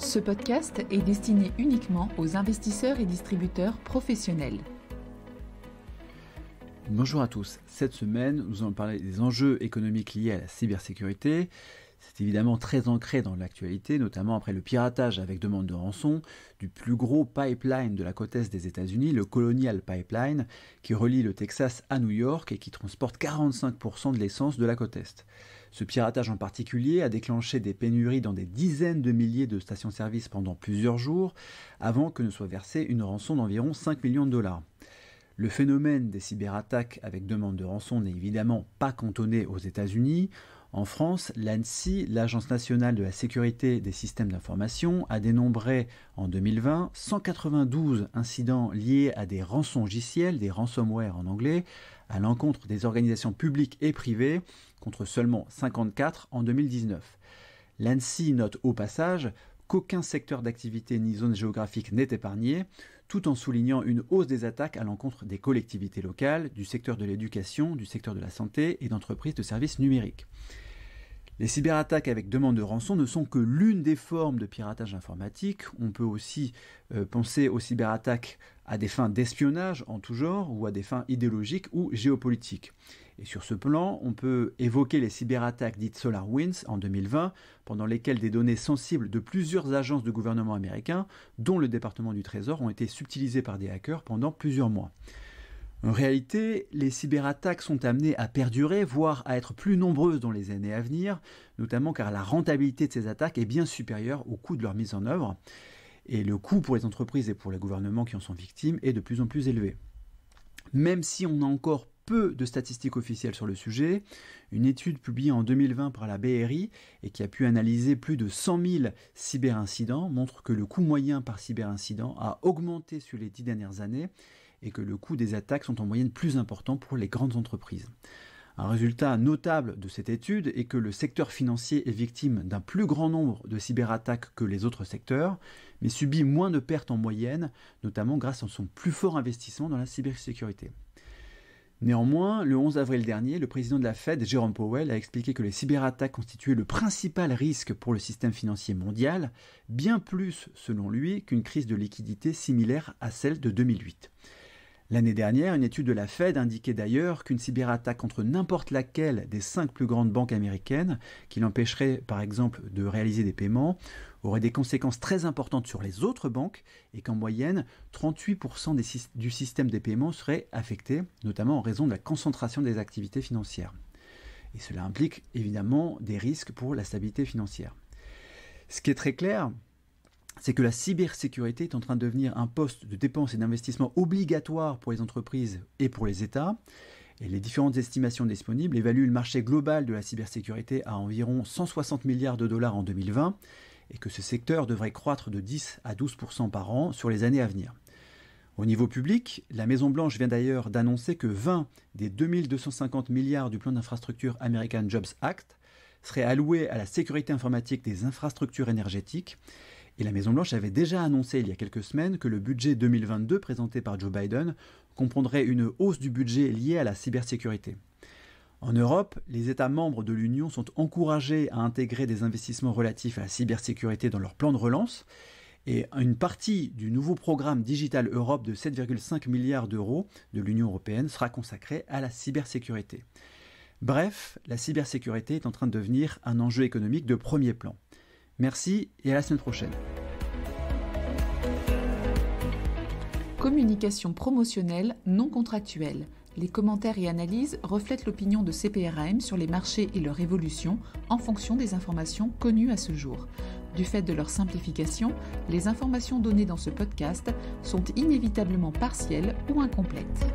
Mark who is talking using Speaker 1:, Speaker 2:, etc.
Speaker 1: Ce podcast est destiné uniquement aux investisseurs et distributeurs professionnels.
Speaker 2: Bonjour à tous. Cette semaine, nous allons parler des enjeux économiques liés à la cybersécurité. C'est évidemment très ancré dans l'actualité, notamment après le piratage avec demande de rançon du plus gros pipeline de la côte est des États-Unis, le Colonial Pipeline, qui relie le Texas à New York et qui transporte 45% de l'essence de la côte est. Ce piratage en particulier a déclenché des pénuries dans des dizaines de milliers de stations-service pendant plusieurs jours, avant que ne soit versée une rançon d'environ 5 millions de dollars. Le phénomène des cyberattaques avec demande de rançon n'est évidemment pas cantonné aux États-Unis. En France, l'ANSSI, l'Agence nationale de la sécurité des systèmes d'information, a dénombré en 2020 192 incidents liés à des rançongiciels, des ransomware en anglais, à l'encontre des organisations publiques et privées, contre seulement 54 en 2019. L'ANSSI note au passage qu'aucun secteur d'activité ni zone géographique n'est épargné, tout en soulignant une hausse des attaques à l'encontre des collectivités locales, du secteur de l'éducation, du secteur de la santé et d'entreprises de services numériques. Les cyberattaques avec demande de rançon ne sont que l'une des formes de piratage informatique. On peut aussi penser aux cyberattaques à des fins d'espionnage en tout genre ou à des fins idéologiques ou géopolitiques. Et sur ce plan, on peut évoquer les cyberattaques dites SolarWinds en 2020, pendant lesquelles des données sensibles de plusieurs agences de gouvernement américains, dont le département du Trésor, ont été subtilisées par des hackers pendant plusieurs mois. En réalité, les cyberattaques sont amenées à perdurer, voire à être plus nombreuses dans les années à venir, notamment car la rentabilité de ces attaques est bien supérieure au coût de leur mise en œuvre, et le coût pour les entreprises et pour les gouvernements qui en sont victimes est de plus en plus élevé. Même si on a encore peu de statistiques officielles sur le sujet, une étude publiée en 2020 par la BRI et qui a pu analyser plus de 100 000 cyberincidents montre que le coût moyen par cyberincident a augmenté sur les 10 dernières années et que le coût des attaques sont en moyenne plus important pour les grandes entreprises. Un résultat notable de cette étude est que le secteur financier est victime d'un plus grand nombre de cyberattaques que les autres secteurs, mais subit moins de pertes en moyenne, notamment grâce à son plus fort investissement dans la cybersécurité. Néanmoins, le 11 avril dernier, le président de la Fed, Jerome Powell, a expliqué que les cyberattaques constituaient le principal risque pour le système financier mondial, bien plus, selon lui, qu'une crise de liquidité similaire à celle de 2008. L'année dernière, une étude de la Fed indiquait d'ailleurs qu'une cyberattaque contre n'importe laquelle des 5 plus grandes banques américaines, qui l'empêcherait par exemple de réaliser des paiements, aurait des conséquences très importantes sur les autres banques et qu'en moyenne, 38% du système des paiements serait affecté, notamment en raison de la concentration des activités financières. Et cela implique évidemment des risques pour la stabilité financière. Ce qui est très clair, c'est que la cybersécurité est en train de devenir un poste de dépenses et d'investissement obligatoire pour les entreprises et pour les États. Et les différentes estimations disponibles évaluent le marché global de la cybersécurité à environ 160 milliards de dollars en 2020 et que ce secteur devrait croître de 10 à 12% par an sur les années à venir. Au niveau public, la Maison-Blanche vient d'ailleurs d'annoncer que 20 des 2250 milliards du plan d'infrastructure American Jobs Act seraient alloués à la sécurité informatique des infrastructures énergétiques. Et la Maison-Blanche avait déjà annoncé il y a quelques semaines que le budget 2022 présenté par Joe Biden comprendrait une hausse du budget liée à la cybersécurité. En Europe, les États membres de l'Union sont encouragés à intégrer des investissements relatifs à la cybersécurité dans leur plan de relance, et une partie du nouveau programme Digital Europe de 7,5 milliards d'euros de l'Union européenne sera consacrée à la cybersécurité. Bref, la cybersécurité est en train de devenir un enjeu économique de premier plan. Merci et à la semaine prochaine.
Speaker 1: Communication promotionnelle non contractuelle. Les commentaires et analyses reflètent l'opinion de CPRAM sur les marchés et leur évolution en fonction des informations connues à ce jour. Du fait de leur simplification, les informations données dans ce podcast sont inévitablement partielles ou incomplètes.